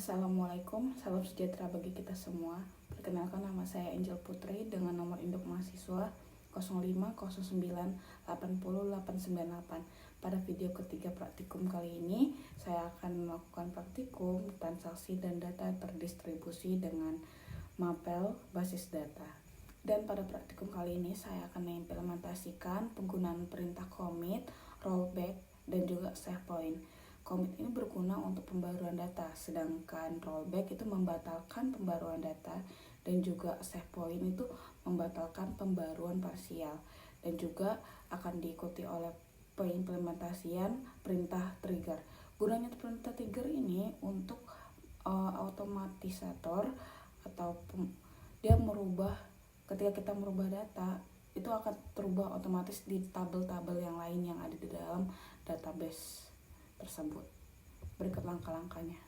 Assalamualaikum, salam sejahtera bagi kita semua. Perkenalkan, nama saya Angel Putri dengan nomor induk mahasiswa 0509800898. Pada video ketiga praktikum kali ini, saya akan melakukan praktikum transaksi dan data terdistribusi dengan mapel basis data. Dan pada praktikum kali ini, saya akan mengimplementasikan penggunaan perintah commit, rollback, dan juga save point. Commit ini berguna untuk pembaruan data, sedangkan rollback itu membatalkan pembaruan data, dan juga save point itu membatalkan pembaruan parsial, dan juga akan diikuti oleh pengimplementasian perintah trigger. Gunanya perintah trigger ini untuk automatisator atau dia merubah, ketika kita merubah data itu akan terubah otomatis di tabel-tabel yang lain yang ada di dalam database tersebut. Berikut langkah-langkahnya.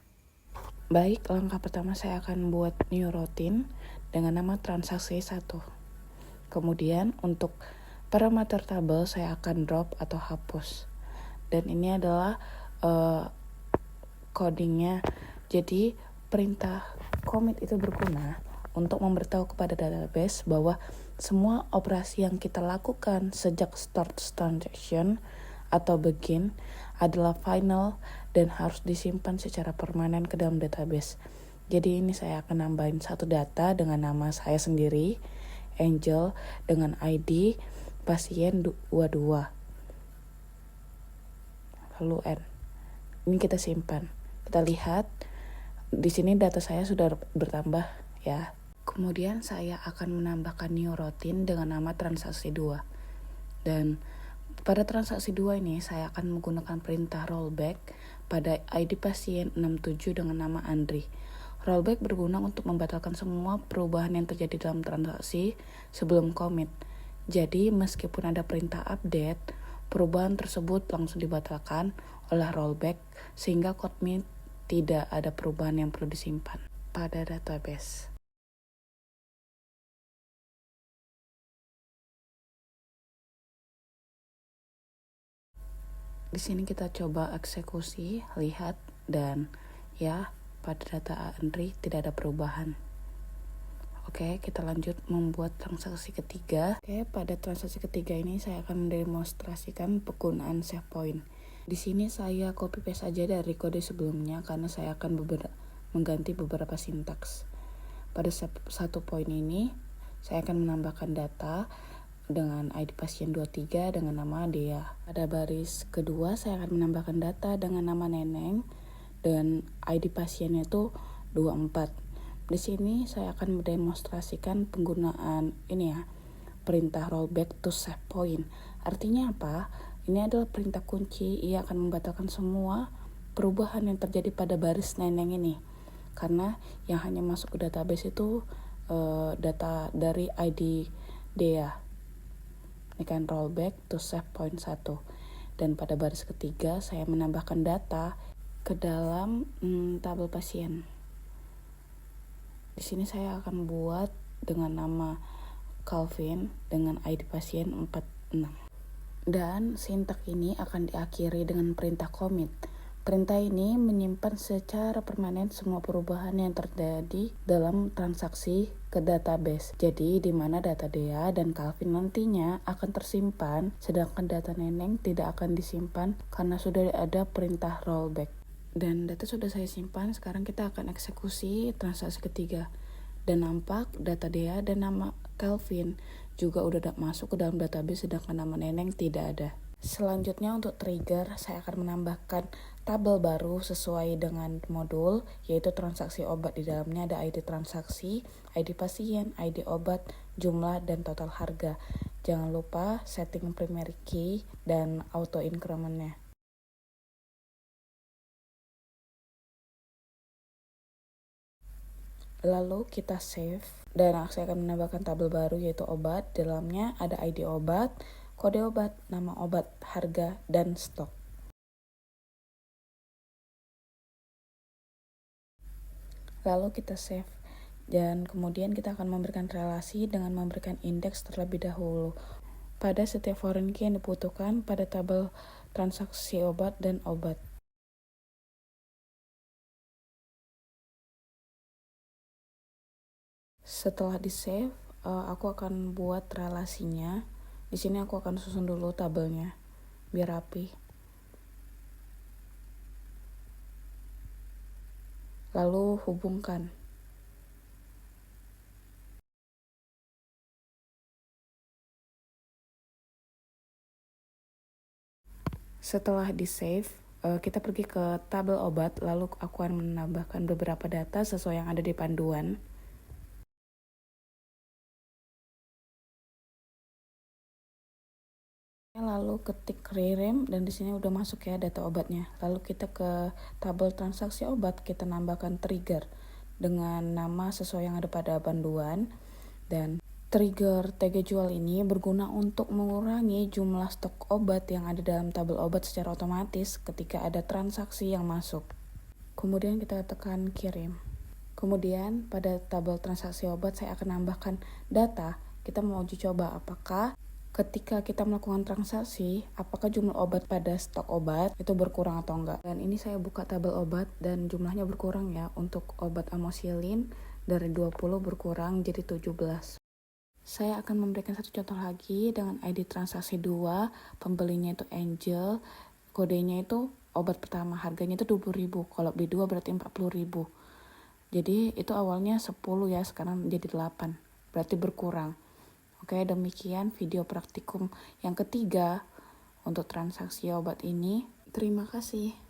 Baik, langkah pertama saya akan buat new routine dengan nama transaksi 1. Kemudian untuk parameter tabel saya akan drop atau hapus. Dan ini adalah codingnya. Jadi perintah commit itu berguna untuk memberitahu kepada database bahwa semua operasi yang kita lakukan sejak start transaction atau begin adalah final dan harus disimpan secara permanen ke dalam database. Jadi ini saya akan nambahin satu data dengan nama saya sendiri, Angel, dengan ID pasien 22. Lalu N. Ini kita simpan. Kita lihat di sini data saya sudah bertambah ya. Kemudian saya akan menambahkan new routine dengan nama transaksi 2. Dan pada transaksi 2 ini saya akan menggunakan perintah rollback pada ID pasien 67 dengan nama Andri. Rollback berguna untuk membatalkan semua perubahan yang terjadi dalam transaksi sebelum commit. Jadi meskipun ada perintah update, perubahan tersebut langsung dibatalkan oleh rollback sehingga commit tidak ada perubahan yang perlu disimpan pada database. Di sini kita coba eksekusi, lihat, dan ya pada data Andri tidak ada perubahan. Oke, kita lanjut membuat transaksi ketiga. Oke, pada transaksi ketiga ini saya akan mendemonstrasikan penggunaan save point. Di sini saya copy paste saja dari kode sebelumnya karena saya akan mengganti beberapa sintaks. Pada satu poin ini saya akan menambahkan data dengan ID pasien 23 dengan nama Dea. Pada baris kedua saya akan menambahkan data dengan nama Neneng dan ID pasiennya itu 24. Di sini saya akan mendemonstrasikan penggunaan ini ya, perintah rollback to save point. Artinya apa? Ini adalah perintah kunci, ia akan membatalkan semua perubahan yang terjadi pada baris Neneng ini. Karena yang hanya masuk ke database itu data dari ID Dea. Ini kan rollback to save point 1. Dan pada baris ketiga saya menambahkan data ke dalam tabel pasien. Di sini saya akan buat dengan nama Calvin dengan ID pasien 46. Dan sintak ini akan diakhiri dengan perintah commit. Perintah ini menyimpan secara permanen semua perubahan yang terjadi dalam transaksi ke database. Jadi di mana data Dea dan Calvin nantinya akan tersimpan, sedangkan data Neneng tidak akan disimpan karena sudah ada perintah rollback. Dan data sudah saya simpan, sekarang kita akan eksekusi transaksi ketiga. Dan nampak data Dea dan nama Calvin juga udah masuk ke dalam database, sedangkan nama Neneng tidak ada. Selanjutnya untuk trigger, saya akan menambahkan tabel baru sesuai dengan modul, yaitu transaksi obat. Di dalamnya ada ID transaksi, ID pasien, ID obat, jumlah, dan total harga. Jangan lupa setting primary key dan auto incrementnya. Lalu kita save, dan saya akan menambahkan tabel baru yaitu obat. Di dalamnya ada ID obat, kode obat, nama obat, harga, dan stok. Lalu kita save, dan kemudian kita akan memberikan relasi dengan memberikan indeks terlebih dahulu pada setiap foreign key yang dibutuhkan pada tabel transaksi obat dan obat. Setelah di save, aku akan buat relasinya. Di sini aku akan susun dulu tabelnya biar rapi. Lalu hubungkan. Setelah di save, kita pergi ke tabel obat, lalu aku akan menambahkan beberapa data sesuai yang ada di panduan. Lalu ketik ReRem dan di sini udah masuk ya data obatnya. Lalu kita ke tabel transaksi obat, kita nambahkan trigger dengan nama sesuai yang ada pada panduan. Dan trigger tag jual ini berguna untuk mengurangi jumlah stok obat yang ada dalam tabel obat secara otomatis ketika ada transaksi yang masuk. Kemudian kita tekan kirim. Kemudian pada tabel transaksi obat saya akan nambahkan data. Kita mau uji coba apakah ketika kita melakukan transaksi, apakah jumlah obat pada stok obat itu berkurang atau enggak. Dan ini saya buka tabel obat dan jumlahnya berkurang ya. Untuk obat amoxicillin dari 20 berkurang jadi 17. Saya akan memberikan satu contoh lagi dengan ID transaksi 2, pembelinya itu Angel, kodenya itu obat pertama, harganya itu 20.000, kalau beli 2 berarti 40.000. Jadi itu awalnya 10 ya, sekarang jadi 8, berarti berkurang. Oke, demikian video praktikum yang ketiga untuk transaksi obat ini. Terima kasih.